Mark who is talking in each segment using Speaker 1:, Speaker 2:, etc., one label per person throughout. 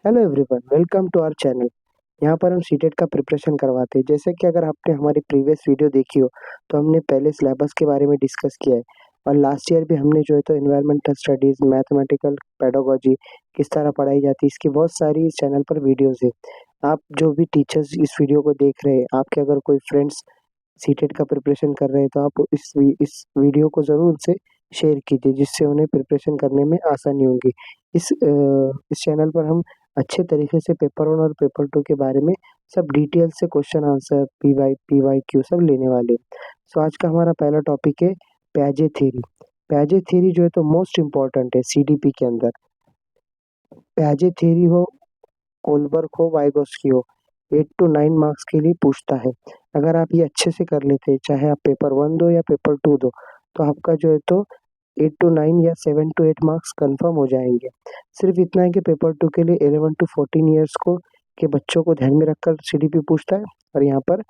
Speaker 1: Hello everyone, welcome to our channel. यहाँ पर हम सीटेट का प्रिपरेशन करवाते हैं। जैसे कि अगर आपने हमारी प्रीवियस वीडियो देखी हो, तो हमने पहले सिलेबस के बारे में डिस्कस किया है और लास्ट ईयर भी हमने जो है तो एनवायरमेंटल स्टडीज़, मैथमेटिकल पेडागोजी किस तरह पढ़ाई जाती है, इसकी बहुत सारी इस चैनल पर वीडियोज़ है। आप जो भी टीचर्स इस वीडियो को देख रहे हैं, आपके अगर कोई फ्रेंड्स सीटेट का प्रिपरेशन कर रहे हैं, तो आप इस वीडियो को ज़रूर उनसे शेयर कीजिए, जिससे उन्हें प्रिपरेशन करने में आसानी होगी। इस चैनल पर हम अच्छे तरीके से पेपर 1 और पेपर 2 के बारे में सब डिटेल से क्वेश्चन आंसर पीवाईक्यू सब लेने वाले हैं। सो आज का हमारा पहला टॉपिक है प्याजे थ्योरी। प्याजे थ्योरी जो है तो मोस्ट इम्पोर्टेंट है सीडीपी के अंदर। प्याजे थ्योरी हो, कोलबर्ग हो, वाइगोत्स्की हो, 8 टू 9 मार्क्स के लिए पूछता है। अगर आप ये अच्छे से कर लेते हैं, चाहे आप पेपर 1 दो या पेपर 2 दो, तो आपका जो है तो 8 टू 9 या 7 टू 8 मार्क्स कन्फर्म हो जाएँगे। सिर्फ इतना है कि पेपर 2 के लिए 11 टू 14 इयर्स के बच्चों को ध्यान में रखकर सीडीपी पूछता है और यहाँ पर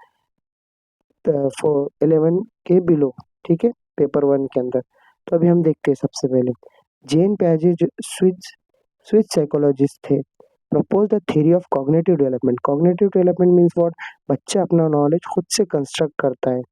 Speaker 1: 11 के बिलो, ठीक है, पेपर 1 के अंदर। तो अभी हम देखते हैं सबसे पहले जेन प्याजे जो स्विस स्विस साइकोलॉजिस्ट थे, propose the theory of cognitive development. Cognitive development means what? बच्चा अपना नॉलेज खुद से कंस्ट्रक्ट करता है।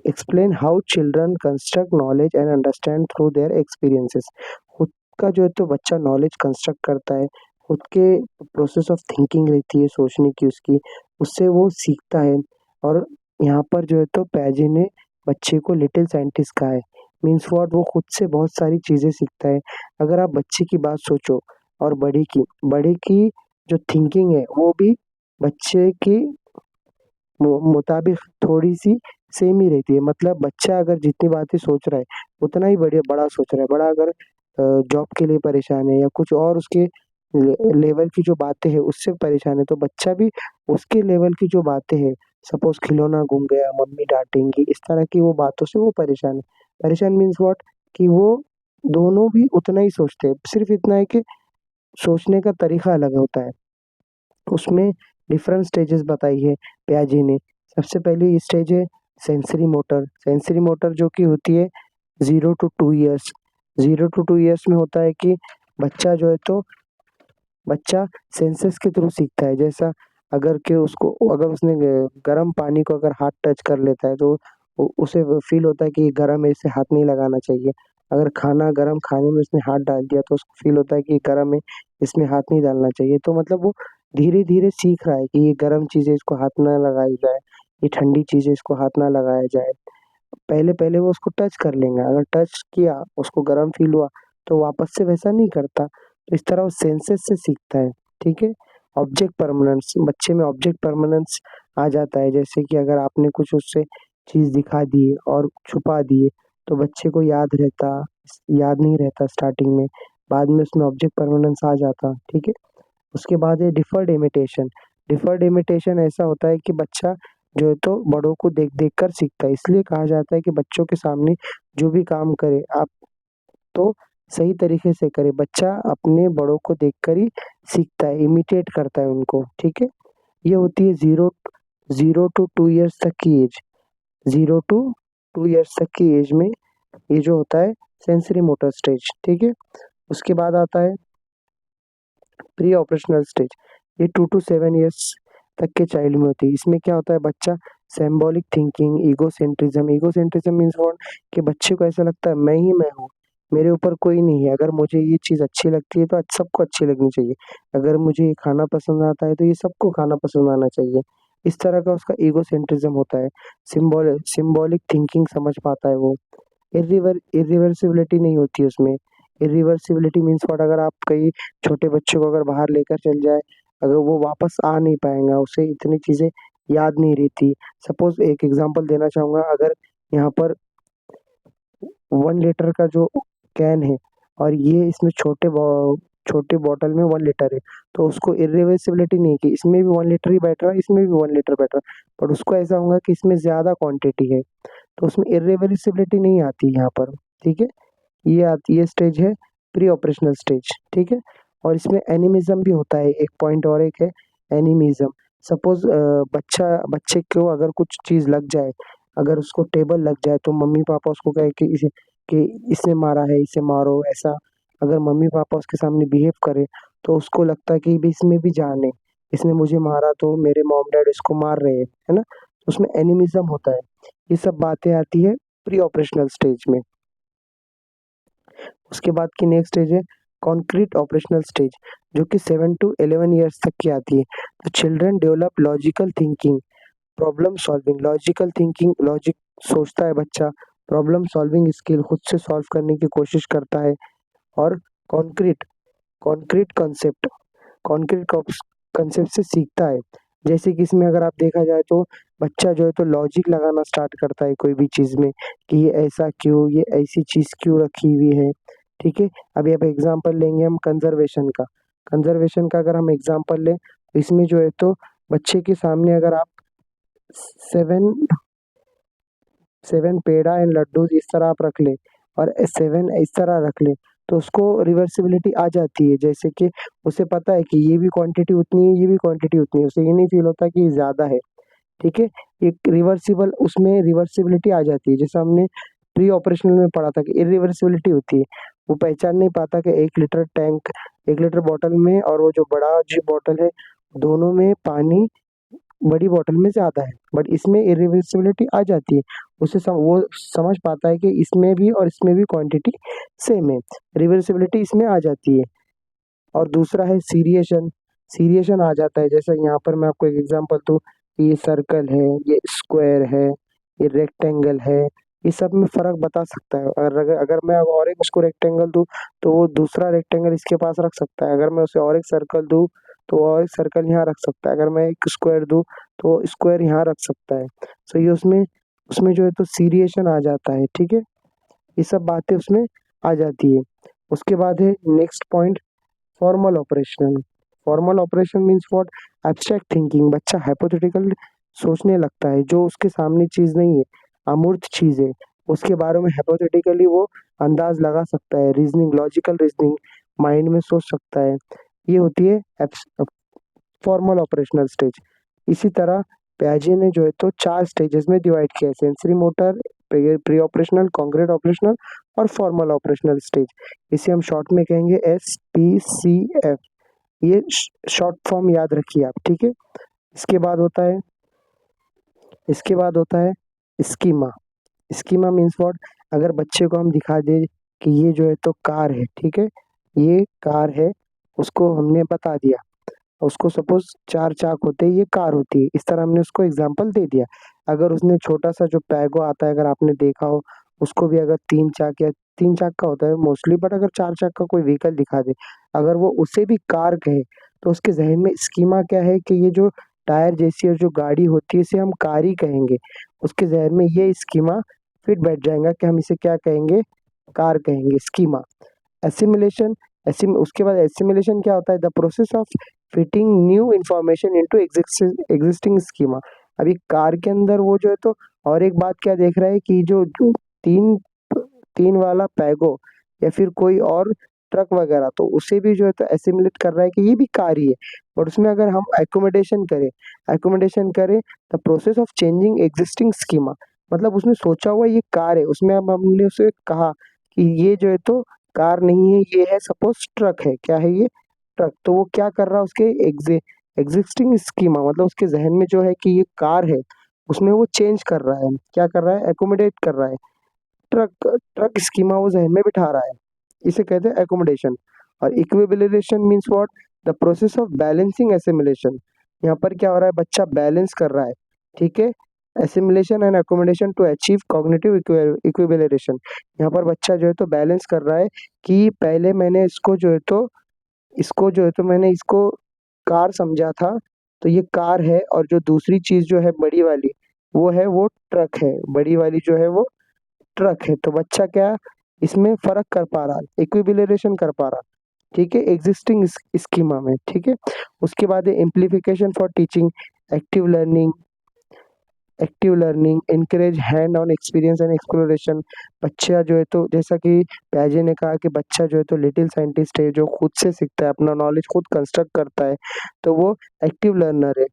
Speaker 1: Explain how children construct knowledge and understand through their experiences. खुद का जो है तो बच्चा नॉलेज कंस्ट्रक्ट करता है, खुद के प्रोसेस ऑफ थिंकिंग रहती है, सोचने की उसकी, उससे वो सीखता है। और यहाँ पर जो है तो पैजे ने बच्चे को लिटिल साइंटिस्ट कहा है। Means what? वो खुद से बहुत सारी चीज़ें सीखता है। अगर आप बच्चे की बात सोचो और बड़े की जो थिंकिंग है वो भी बच्चे की मुताबिक थोड़ी-सी सेम ही रहती है। मतलब बच्चा अगर जितनी बातें सोच रहा है, उतना ही बड़ा सोच रहा है। बड़ा अगर जॉब के लिए परेशान है या कुछ और उसके लेवल की जो बातें हैं उससे परेशान है, तो बच्चा भी उसके लेवल की जो बातें हैं, सपोज़ खिलौना गुम गया, मम्मी डाँटेंगी, इस तरह की वो बातों से वो परेशान है। परेशान मीन्स व्हाट? कि वो दोनों भी उतना ही सोचते हैं, सिर्फ़ इतना है कि सोचने का तरीका अलग होता है। उसमें डिफरेंट स्टेजेस बताई है पियाजे ने। सबसे पहली स्टेज है सेंसरी मोटर। सेंसरी मोटर जो कि होती है 0 टू 2 इयर्स। 0 टू 2 इयर्स में होता है कि बच्चा जो है तो बच्चा सेंसेस के थ्रू सीखता है। जैसा अगर उसने गर्म पानी को अगर हाथ टच कर लेता है, तो उसे फील होता है कि गर्म है, इसे हाथ नहीं लगाना चाहिए। अगर गर्म खाने में उसने हाथ डाल दिया, तो उसको फील होता है कि गर्म है, इसमें हाथ नहीं डालना चाहिए। तो मतलब वो धीरे धीरे सीख रहा है कि ये गर्म चीज़ है, इसको हाथ ना लगाई जाए, ये ठंडी चीज़ है, इसको हाथ ना लगाया जाए। पहले पहले वो उसको टच कर लेंगे, अगर टच किया, उसको गर्म फ़ील हुआ, तो वापस से वैसा नहीं करता। तो इस तरह वो सेंसेस से सीखता है, ठीक है? ऑब्जेक्ट परमानेंस, बच्चे में ऑब्जेक्ट परमानेंस आ जाता है। जैसे कि अगर आपने कुछ उससे चीज़ दिखा दी और छुपा दिए, तो बच्चे को याद नहीं रहता स्टार्टिंग में, बाद में उसमें ऑब्जेक्ट परमानेंस आ जाता, ठीक है? उसके बाद है डिफर्ड इमिटेशन। डिफर्ड इमिटेशन ऐसा होता है कि बच्चा जो है तो बड़ों को देख-देख कर सीखता है। इसलिए कहा जाता है कि बच्चों के सामने जो भी काम करे आप तो सही तरीके से करें। बच्चा अपने बड़ों को देखकर ही सीखता है, इमिटेट करता है उनको, ठीक है? ये होती है 0 टू 2 इयर्स तक की एज। 0 टू 2 इयर्स तक की एज में ये जो होता है सेंसरी मोटर स्टेज, ठीक है? उसके बाद आता है प्री ऑपरेशनल स्टेज। ये 2 टू 7 इयर्स तक के चाइल्ड में होती है। इसमें क्या होता है? बच्चा symbolic thinking, egocentrism means what? कि बच्चे को ऐसा लगता है मैं ही मैं हूँ, मेरे ऊपर कोई नहीं है। अगर मुझे ये चीज़ अच्छी लगती है तो सबको अच्छी लगनी चाहिए। अगर मुझे ये खाना पसंद आता है तो ये सबको खाना पसंद आना चाहिए। इस तरह का उसका ईगोसेंट्रिज्म होता है। सिंबॉलिक थिंकिंग समझ पाता है वो। इर्रिवर्सिबिलिटी नहीं होती उसमें। इर्रिवर्सिबिलिटी मीन्स व्हाट? अगर आप कहीं छोटे बच्चे को अगर बाहर लेकर चल जाए, अगर वो वापस आ नहीं पाएगा, उसे इतनी चीज़ें याद नहीं रहती। सपोज़ एक एग्ज़ाम्पल देना चाहूँगा, अगर यहाँ पर 1 लीटर का जो कैन है और ये इसमें छोटे बॉटल में 1 लीटर है, तो उसको इर्रिवर्सिबिलिटी नहीं है कि इसमें भी 1 लीटर ही बैठ रहा है, इसमें भी 1 लीटर बैठ रहा है, बट उसको ऐसा होगा कि इसमें ज़्यादा क्वांटिटी है, तो उसमें इर्रिवर्सिबिलिटी नहीं आती यहाँ पर, ठीक है? ये स्टेज है प्री ऑपरेशनल स्टेज, ठीक है? और इसमें एनिमिज़्म भी होता है, एक पॉइंट और एक है एनिमिज़्म। सपोज़ बच्चे को अगर कुछ चीज़ लग जाए, अगर उसको टेबल लग जाए, तो मम्मी-पापा उसको कहे कि इसने मारा है, इसे मारो, ऐसा अगर मम्मी-पापा उसके सामने बिहेव करें, तो उसको लगता है कि भी इसमें भी जान है, इसने मुझे मारा तो मेरे मॉम डैड इसको मार रहे हैं, है ना? तो उसमें एनिमिज्म होता है। ये सब बातें आती है प्री ऑपरेशनल स्टेज में। उसके बाद की नेक्स्ट स्टेज है कॉन्क्रीट ऑपरेशनल स्टेज, जो कि 7 टू 11 ईयर्स तक की आती है। तो children develop logical thinking, problem solving, logical thinking, logic सोचता है बच्चा, प्रॉब्लम सॉल्विंग स्किल खुद से सॉल्व करने की कोशिश करता है, और concrete concrete concept concrete concept से सीखता है। जैसे कि इसमें अगर आप देखा जाए तो बच्चा जो है तो लॉजिक लगाना स्टार्ट करता है कोई भी चीज़ में, कि ये ऐसा क्यों, ये ऐसी चीज़ क्यों रखी हुई है, ठीक है? अभी अब एग्जांपल लेंगे हम कंजर्वेशन का। कंजर्वेशन का अगर हम एग्जांपल लें, तो इसमें जो है तो बच्चे के सामने अगर आप 7 7 पेड़ा एंड लड्डू इस तरह आप रख लें, और 7 इस तरह रख लें, तो उसको रिवर्सिबिलिटी आ जाती है। जैसे कि उसे पता है कि ये भी क्वांटिटी उतनी है, ये भी क्वांटिटी उतनी है, उसे ये नहीं फील होता कि ये ज़्यादा है, ठीक है? एक रिवर्सिबल उसमें रिवर्सिबिलिटी आ जाती है, जैसे हमने प्री ऑपरेशनल में पढ़ा था कि इरिवर्सिबिलिटी होती है। वो पहचान नहीं पाता कि 1 लीटर टैंक 1 लीटर बॉटल में और वो जो बड़ा जो बॉटल है, दोनों में पानी बड़ी बॉटल में ज़्यादा है, बट इसमें इरिवर्सिबिलिटी आ जाती है। वो समझ पाता है कि इसमें भी और इसमें भी क्वांटिटी सेम है, रिवर्सिबिलिटी इसमें आ जाती है। और दूसरा है सीरिएशन, सीरिएशन आ जाता है। जैसे यहाँ पर मैं आपको एक एग्जांपल दूँ, ये सर्कल है, ये स्क्वायर है, ये रेक्टेंगल है, ये सब में फ़र्क बता सकता है। और अगर अगर मैं और एक उसको रेक्टेंगल दूँ, तो वो दूसरा रेक्टेंगल इसके पास रख सकता है। अगर मैं उसे और एक सर्कल दूँ, तो वो और एक सर्कल यहाँ रख सकता है। अगर मैं एक स्क्वायर दूँ, तो वो स्क्वायर यहाँ रख सकता है। सो ये उसमें उसमें जो है तो सीरिएशन आ जाता है, ठीक है? ये सब बातें उसमें आ जाती है। उसके बाद है next point, formal operation. Formal operation means what? Abstract thinking. बच्चा हाइपोथेटिकल सोचने लगता है, जो उसके सामने चीज़ नहीं है, अमूर्त चीज़ है, उसके बारे में हाइपोथेटिकली वो अंदाज लगा सकता है, रीजनिंग, लॉजिकल रीजनिंग माइंड में सोच सकता है। ये होती है फॉर्मल ऑपरेशनल स्टेज। इसी तरह पियाजे ने जो है तो 4 स्टेजेस में डिवाइड किया है, sensory motor, pre operational, concrete operational और फॉर्मल ऑपरेशनल स्टेज। इसे हम शॉर्ट में कहेंगे SPCF। ये शॉर्ट फॉर्म याद रखिए आप, ठीक है? इसके बाद होता है इसके बाद होता है स्कीमा। Schema means what? अगर बच्चे को हम दिखा दें कि ये जो है तो कार है, ठीक है? ये कार है, उसको हमने बता दिया, उसको सपोज़ 4 चाक होते हैं, ये कार होती है, इस तरह हमने उसको एग्ज़ाम्पल दे दिया। अगर उसने छोटा-सा जो पैगो आता है, अगर आपने देखा हो, उसको भी अगर 3 चाक या 3 चाक का होता है मोस्टली, बट अगर 4 चाक का कोई व्हीकल दिखा दे, अगर वो उसे भी कार कहे, तो उसके ज़हन में स्कीमा क्या है कि ये जो टायर जैसी और जो गाड़ी होती है, इसे हम कार ही कहेंगे। उसके ज़हन में ये स्कीमा फिट बैठ जाएगा कि हम इसे क्या कहेंगे? कार कहेंगे, स्कीमा। एसिमिलेशन, एसिम उसके बाद एसिमिलेशन क्या होता है? The process of fitting new information into existing schema. अभी कार के अंदर वो जो है तो और एक बात क्या देख रहा है कि जो जो 3 3 वाला पैगो या फिर कोई और ट्रक वगैरह, तो उसे भी जो है तो एसिमिलेट कर रहा है कि ये भी कार ही है। और उसमें अगर हम एकोमोडेशन करें the process of changing existing schema, मतलब उसने सोचा हुआ ये कार है, उसमें अब हमने उसे कहा कि ये जो है तो कार नहीं है, ये है सपोज़ ट्रक है। क्या है ये? ट्रक। तो वो क्या कर रहा है, उसके एग्जिस्टिंग स्कीमा, मतलब उसके ज़हन में जो है कि ये कार है, उसमें वो चेंज कर रहा है। क्या कर रहा है? एकोमोडेट कर रहा है। ट्रक ट्रक स्कीमा वो ज़हन में बिठा रहा है। इसे कहते हैं एकोमोडेशन। और equilibration means what? The process of balancing assimilation. यहाँ पर क्या हो रहा है? बच्चा बैलेंस कर रहा है, ठीक है? Assimilation and accommodation to achieve cognitive equilibration. यहाँ पर बच्चा जो है तो बैलेंस कर रहा है कि पहले मैंने मैंने इसको कार समझा था, तो ये कार है, और जो दूसरी चीज़ जो है बड़ी वाली, वो ट्रक है। बड़ी वाली जो है वो ट्रक है। तो बच्चा क्या इसमें फ़र्क कर पा रहा है, इक्विलिब्रेशन कर पा रहा, ठीक है? एक्जिस्टिंग स्कीमा में, ठीक है? उसके बाद है implication for teaching, active learning active learning encourage hand on experience and exploration. बच्चा जो है तो जैसा कि पियाजे ने कहा कि बच्चा जो है तो लिटिल साइंटिस्ट है, जो खुद से सीखता है, अपना नॉलेज खुद कंस्ट्रक्ट करता है, तो वो एक्टिव लर्नर है।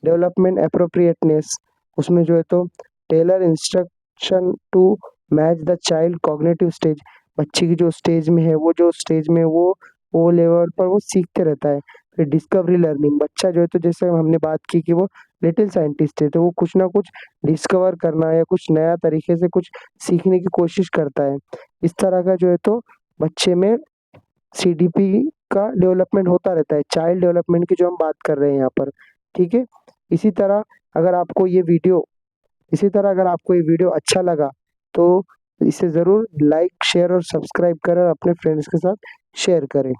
Speaker 1: डेवलपमेंट एप्रोप्रिएटनेस, उसमें जो है तो tailor instruction to match the child cognitive stage. बच्चे की जो स्टेज में है, वो जो स्टेज में वो वो लेवल पर वो सीखते रहता है। फिर डिस्कवरी लर्निंग, बच्चा जो है तो जैसे हमने बात की कि वो लिटिल साइंटिस्ट है, तो वो कुछ ना कुछ डिस्कवर करना या कुछ नया तरीके से कुछ सीखने की कोशिश करता है। इस तरह का जो है तो बच्चे में सीडीपी का डेवलपमेंट होता रहता है, चाइल्ड डेवलपमेंट की जो हम बात कर रहे हैं यहाँ पर, ठीक है? इसी तरह अगर आपको ये वीडियो इसी तरह अगर आपको ये वीडियो अच्छा लगा, तो इसे ज़रूर लाइक, शेयर और सब्सक्राइब करें और अपने फ्रेंड्स के साथ शेयर करें।